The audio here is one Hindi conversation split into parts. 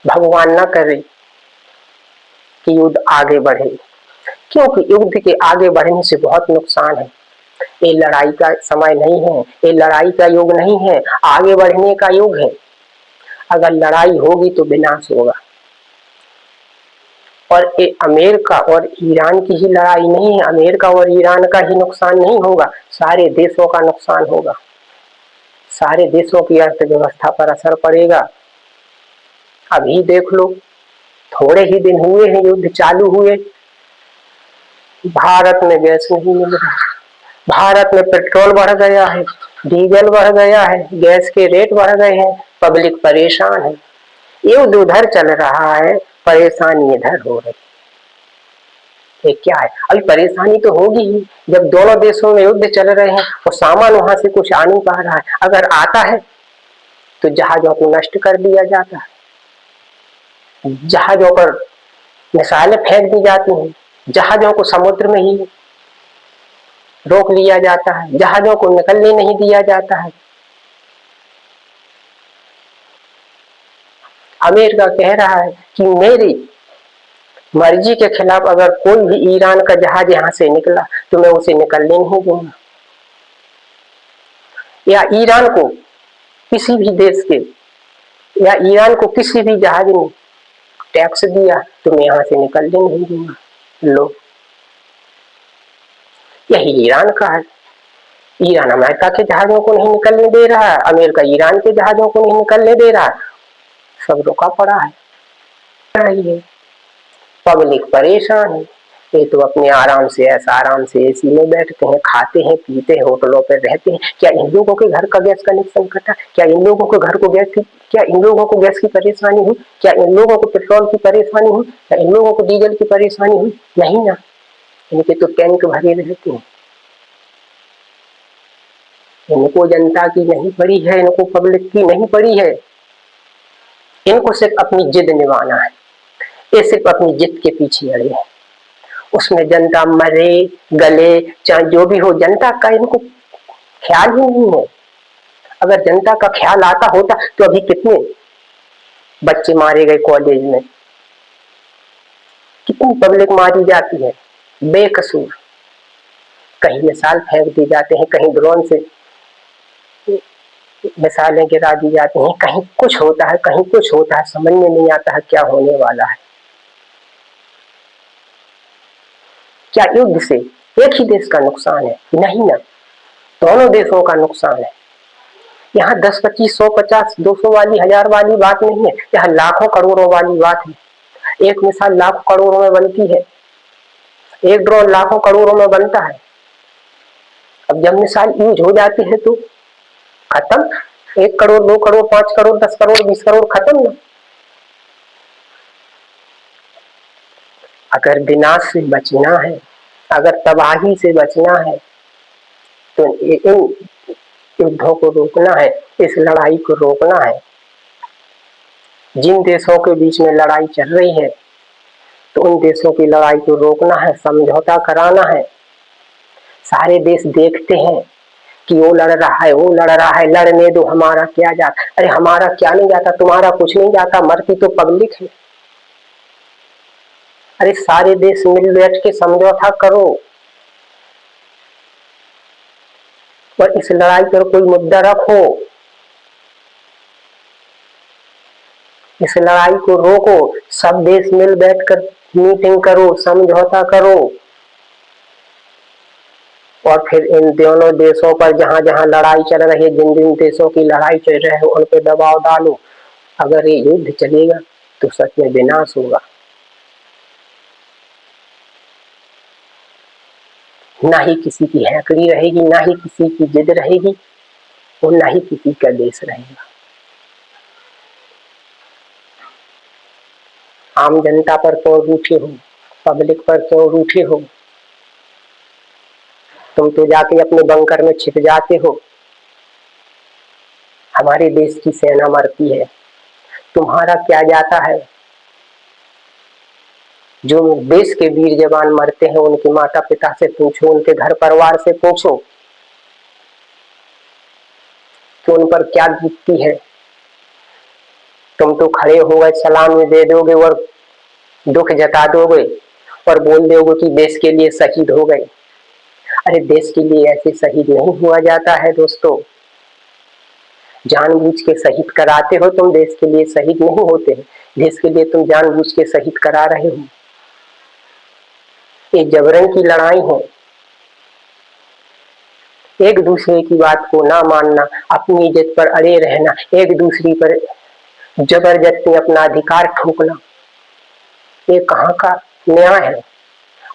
भगवान न करे कि युद्ध आगे बढ़े, क्योंकि युद्ध के आगे बढ़ने से बहुत नुकसान है। ये लड़ाई का समय नहीं है, ये लड़ाई का युग नहीं है, आगे बढ़ने का युग है। अगर लड़ाई होगी तो विनाश होगा। और ये अमेरिका और ईरान की ही लड़ाई नहीं है, अमेरिका और ईरान का ही नुकसान नहीं होगा, सारे देशों का नुकसान होगा, सारे देशों की अर्थव्यवस्था पर असर पड़ेगा। अभी देख लो, थोड़े ही दिन हुए हैं युद्ध चालू हुए, भारत में गैस नहीं मिल रहा, भारत में पेट्रोल बढ़ गया है, डीजल बढ़ गया है, गैस के रेट बढ़ गए हैं, पब्लिक परेशान है। युद्ध उधर चल रहा है, परेशानी इधर हो रही। ये क्या है? अभी परेशानी तो होगी ही, जब दोनों देशों में युद्ध चल रहे हैं और सामान वहां से कुछ आ नहीं पा रहा है। अगर आता है तो जहाजों को नष्ट कर दिया जाता है, जहाजों पर मिसाइलें फेंक दी जाती हैं, जहाजों को समुद्र में ही रोक लिया जाता है, जहाजों को निकलने नहीं दिया जाता है। अमेरिका कह रहा है कि मेरी मर्जी के खिलाफ अगर कोई भी ईरान का जहाज यहां से निकला तो मैं उसे निकलने नहीं दूंगा, या ईरान को किसी भी देश के, या ईरान को किसी भी जहाज ने टैक्स दिया तो मैं यहां से निकलने नहीं दूंगा। लो, यही ईरान का है। ईरान अमेरिका के जहाजों को नहीं निकलने दे रहा है, अमेरिका ईरान के जहाजों को नहीं निकलने दे रहा है, सब रुका पड़ा है। पब्लिक परेशान है। ये तो अपने आराम से, ऐसा आराम से एसी में बैठते हैं, खाते हैं, पीते हैं, होटलों पर रहते हैं। क्या इन लोगों के घर का गैस कनेक्शन कटा? क्या इन लोगों के घर को गैस की, क्या इन लोगों को गैस की परेशानी हुई? क्या इन लोगों को पेट्रोल की परेशानी हुई? क्या इन लोगों को डीजल की परेशानी हुई? नहीं ना, इनके तो टैंक भरे रहते हैं। इनको जनता की नहीं पड़ी है, इनको पब्लिक की नहीं पड़ी है, इनको सिर्फ अपनी जिद निभाना है। ये सिर्फ अपनी जिद के पीछे अड़े हैं, उसमें जनता मरे गले चाहे जो भी हो, जनता का इनको ख्याल ही नहीं है। अगर जनता का ख्याल आता होता तो अभी कितने बच्चे मारे गए कॉलेज में, कितनी पब्लिक मारी जाती है बेकसूर, कहीं मिसाइल फेंक दी जाते हैं, कहीं ड्रोन से मिसाइलें गिरा दी जाती हैं, कहीं कुछ होता है, कहीं कुछ होता है, समझ में नहीं आता है क्या होने वाला है। क्या युद्ध से एक ही देश का नुकसान है? नहीं ना, दोनों देशों का नुकसान है। यहाँ 10, 25, 100, 50, 200 वाली, 1000 वाली बात नहीं है, यहाँ लाखों करोड़ों वाली बात है। एक मिसाइल लाखों करोड़ों में बनती है, एक ड्रोन लाखों करोड़ों में बनता है। अब जब मिसाइल यूज हो जाती है तो खत्म, 1 करोड़, 2 करोड़, 5 करोड़, 10 करोड़, 20 करोड़, खत्म ना। अगर विनाश से बचना है, अगर तबाही से बचना है तो इन युद्धों को रोकना है, इस लड़ाई को रोकना है। जिन देशों के बीच में लड़ाई चल रही है तो उन देशों की लड़ाई को रोकना है, समझौता कराना है। सारे देश देखते हैं कि वो लड़ रहा है, वो लड़ रहा है, लड़ने दो, हमारा क्या जाता? अरे हमारा क्या नहीं जाता, तुम्हारा कुछ नहीं जाता, मरती तो पब्लिक है। अरे सारे देश मिल बैठ के समझौता करो और इस लड़ाई पर कोई मुद्दा रखो, इस लड़ाई को रोको, सब देश मिल बैठकर मीटिंग करो, समझौता करो और फिर इन दोनों देशों पर जहां जहां लड़ाई चल रही है, जिन जिन देशों की लड़ाई चल रही है उन पर दबाव डालो। अगर ये युद्ध चलेगा तो सच में विनाश होगा, ना ही किसी की हैकड़ी रहेगी, ना ही किसी की जिद रहेगी और ना ही किसी का देश रहेगा। आम जनता पर क्यों रूठे हो, पब्लिक पर क्यों रूठे हो? तुम तो जाके अपने बंकर में छिप जाते हो। हमारे देश की सेना मरती है, तुम्हारा क्या जाता है? जो देश के वीर जवान मरते हैं उनके माता पिता से पूछो, उनके घर परिवार से पूछो कि उन पर क्या बीतती है। तुम तो खड़े हो गए, सलामी दे दोगे और दुख जता दोगे और बोल दोगे कि देश के लिए शहीद हो गए। अरे देश के लिए ऐसे शहीद नहीं हुआ जाता है दोस्तों। जानबूझ के शहीद कराते हो तुम, देश के लिए शहीद नहीं होते हैं। देश के लिए तुम जानबूझ के शहीद करा रहे हो। ये जबरन की लड़ाई है। एक दूसरे की बात को ना मानना, अपनी इज्जत पर अड़े रहना, एक दूसरे पर जबरदस्ती अपना अधिकार ठोकना, ये कहाँ का न्याय है।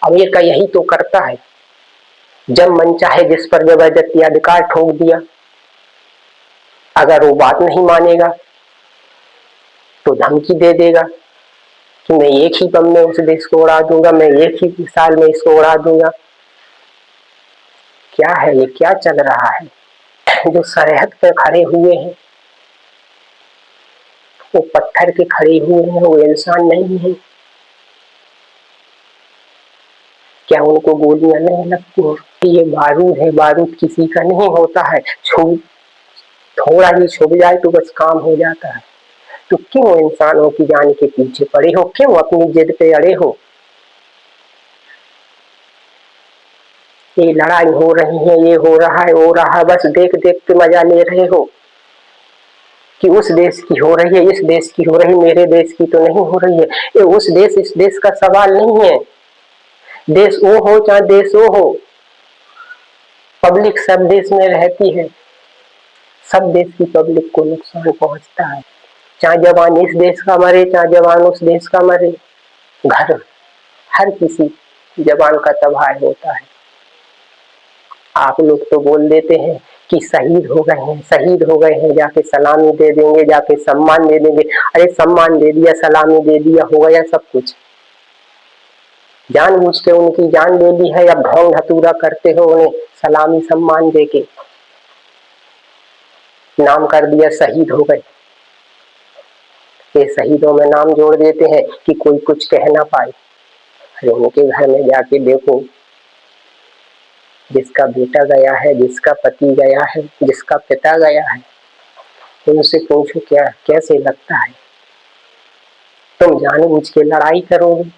अमेरिका यही तो करता है। जब मन चाहे जिस पर जबरदस्ती अधिकार ठोक दिया। अगर वो बात नहीं मानेगा तो धमकी दे देगा कि मैं एक ही बम में उस देश को उड़ा दूंगा, मैं एक ही साल में इसको उड़ा दूंगा। क्या है ये, क्या चल रहा है। जो सरहद पर खड़े हुए हैं वो पत्थर के खड़े हुए हैं, वो इंसान नहीं है। क्या उनको गोलियां नहीं लगती हैं? ये बारूद है, बारूद किसी का नहीं होता है। थोड़ा ही छुप जाए तो बस काम हो जाता है। तो क्यों इंसानों की जान के पीछे पड़े हो, क्यों अपनी जिद पे अड़े हो। ये लड़ाई हो रही है, ये हो रहा है, वो रहा, बस देख देख के मजा ले रहे हो कि उस देश की हो रही है, इस देश की हो रही, मेरे देश की तो नहीं हो रही है। ये उस देश इस देश का सवाल नहीं है। देश वो हो चाहे देश वो हो, पब्लिक सब देश में रहती है, सब देश की पब्लिक को नुकसान पहुंचता है। चाहे जवान इस देश का मरे, चाहे जवान उस देश का मरे, घर हर किसी जवान का तबाह होता है। आप लोग तो बोल देते हैं कि शहीद हो गए हैं, शहीद हो गए हैं, जाके सलामी दे देंगे, जाके सम्मान दे देंगे। अरे सम्मान दे दिया, सलामी दे दिया, हो गया सब कुछ। जानबूझ के उनकी जान ले ली है या ढोंग धतूरा करते हो उन्हें सलामी सम्मान देके, नाम कर दिया शहीद हो गए। ये शहीदों में नाम जोड़ देते हैं कि कोई कुछ कह ना पाए। अरे उनके घर में जाके देखो, जिसका बेटा गया है, जिसका पति गया है, जिसका पिता गया है, उनसे पूछो क्या कैसे लगता है। तुम जानबूझ के लड़ाई करोगे,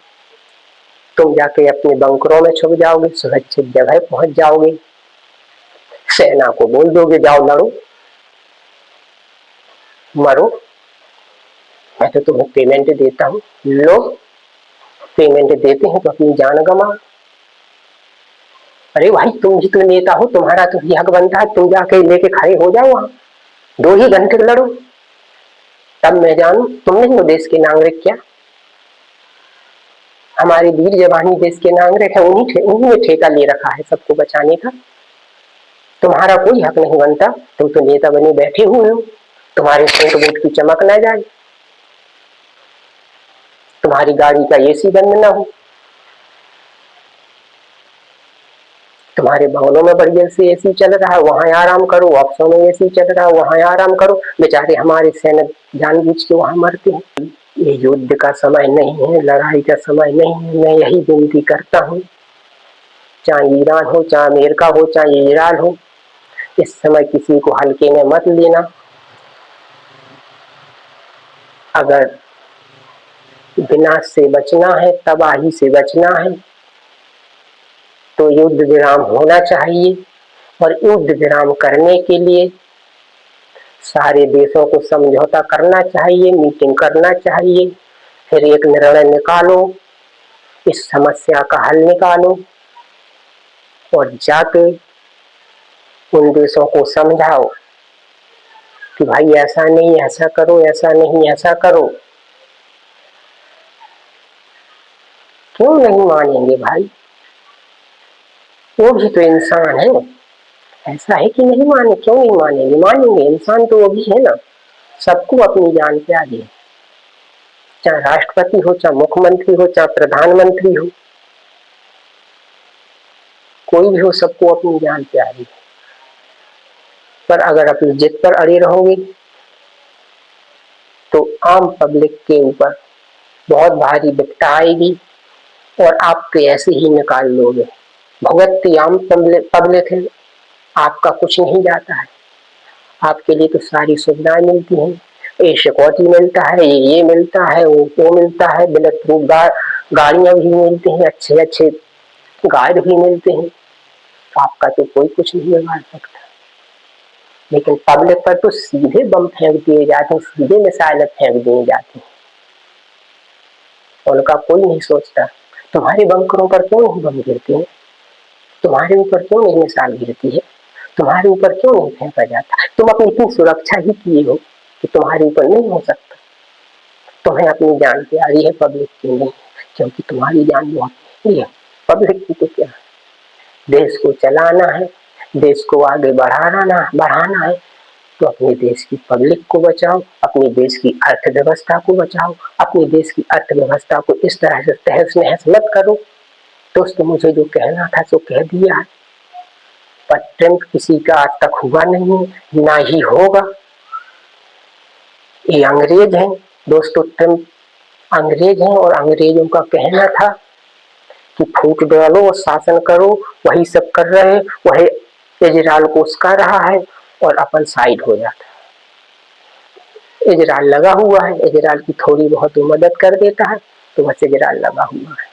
तुम जाके अपने बंकरों में छुप जाओगे, सुरक्षित जगह पहुंच जाओगे, सेना को बोल दोगे जाओ लड़ो मरो, मैं तो तुम्हें पेमेंट देता हूँ, लो पेमेंट देते हैं तो अपनी जान गंवाओ। अरे भाई तुम भी तो नेता हो, तुम्हारा तो भी हक बनता है, तुम जाके लेके खड़े हो जाओ वहां, 2 ही घंटे लड़ो, तब मैं जानू तुम नहीं हो देश के नागरिक। क्या हमारे वीर जवान देश के नागरिक है, उन्हीं ने ठेका ले रखा है सबको बचाने का। तुम्हारा कोई हक नहीं बनता, तुम तो नेता बने बैठे हुए हो, तुम्हारे सेंट बूट की चमक ना जाए, तुम्हारी गाड़ी का एसी बंद ना हो, तुम्हारे भवनों में बढ़िया से एसी चल रहा है वहां आराम करो, ऑफिसों में एसी चल रहा है वहां आराम करो, बेचारे हमारे सैनिक जानबूझ के वहां मरते हैं। ये युद्ध का समय नहीं है, लड़ाई का समय नहीं है। मैं यही विनती करता हूँ, चाहे ईरान हो, चाहे अमेरिका हो, चाहे इजराइल हो, इस समय किसी को हल्के में मत लेना। अगर विनाश से बचना है, तबाही से बचना है, तो युद्ध विराम होना चाहिए। और युद्ध विराम करने के लिए सारे देशों को समझौता करना चाहिए, मीटिंग करना चाहिए, फिर एक निर्णय निकालो, इस समस्या का हल निकालो और जाके उन देशों को समझाओ कि भाई ऐसा नहीं, ऐसा करो, ऐसा नहीं, ऐसा करो। क्यों नहीं मानेंगे भाई, वो भी तो इंसान है। ऐसा है कि नहीं माने, क्यों नहीं मानेंगे, मानेंगे, इंसान तो वो भी है ना। सबको अपनी जान पे आगे है, चाहे राष्ट्रपति हो, चाहे मुख्यमंत्री हो, चाहे प्रधानमंत्री हो, कोई भी हो, सबको अपनी जान पे आगे है। पर अगर अपनी जिद पर अड़े रहोगे तो आम पब्लिक के ऊपर बहुत भारी विपदा आएगी और आप तो ऐसे ही निकाल लोगे। भुगतती आम पब्लिक है, आपका कुछ नहीं जाता है, आपके लिए तो सारी सुविधाएं मिलती हैं। ये सिक्योरिटी मिलता है, ये मिलता है, वो मिलता है, बुलेट प्रूफ गाड़ियां भी मिलती हैं, अच्छे अच्छे गार्ड भी मिलते हैं। आपका तो कोई कुछ नहीं बिगाड़ सकता। लेकिन पब्लिक पर तो सीधे बम फेंक दिए जाते हैं, सीधे मिसाइलें फेंक दिए जाती हैं, उनका कोई नहीं सोचता। तुम्हारे बंकरों पर क्यों नहीं बम गिरते हैं? तुम्हारे ऊपर क्यों नहीं मिसाइल गिरती है? तुम्हारे ऊपर क्यों नहीं फेंका जाता? तुम अपनी इतनी सुरक्षा ही किए हो कि तुम्हारे ऊपर नहीं हो सकता। तुम्हें अपनी जान प्यारी है, पब्लिक की नहीं, क्योंकि तुम्हारी जान बहुत प्यारी है। पब्लिक की तो क्या, देश को चलाना है, देश को आगे बढ़ाना है, तो अपने देश की पब्लिक को बचाओ, अपने देश की अर्थव्यवस्था को बचाओ। अपने देश की अर्थव्यवस्था को इस तरह से तहस नहस मत करो। दोस्तों, मुझे जो कहना था सो कह दिया, पर ट्रम्प किसी का आज तक हुआ नहीं, ना ही होगा। ये अंग्रेज हैं दोस्तों, ट्रम्प अंग्रेज हैं, और अंग्रेजों का कहना था कि फूट डालो और शासन करो, वही सब कर रहे हैं, वही इजराइल को उसका रहा है और अपन साइड हो जाता है। इजराइल लगा हुआ है, इजराइल की थोड़ी बहुत मदद कर देता है, तो बस इजराइल लगा हुआ है।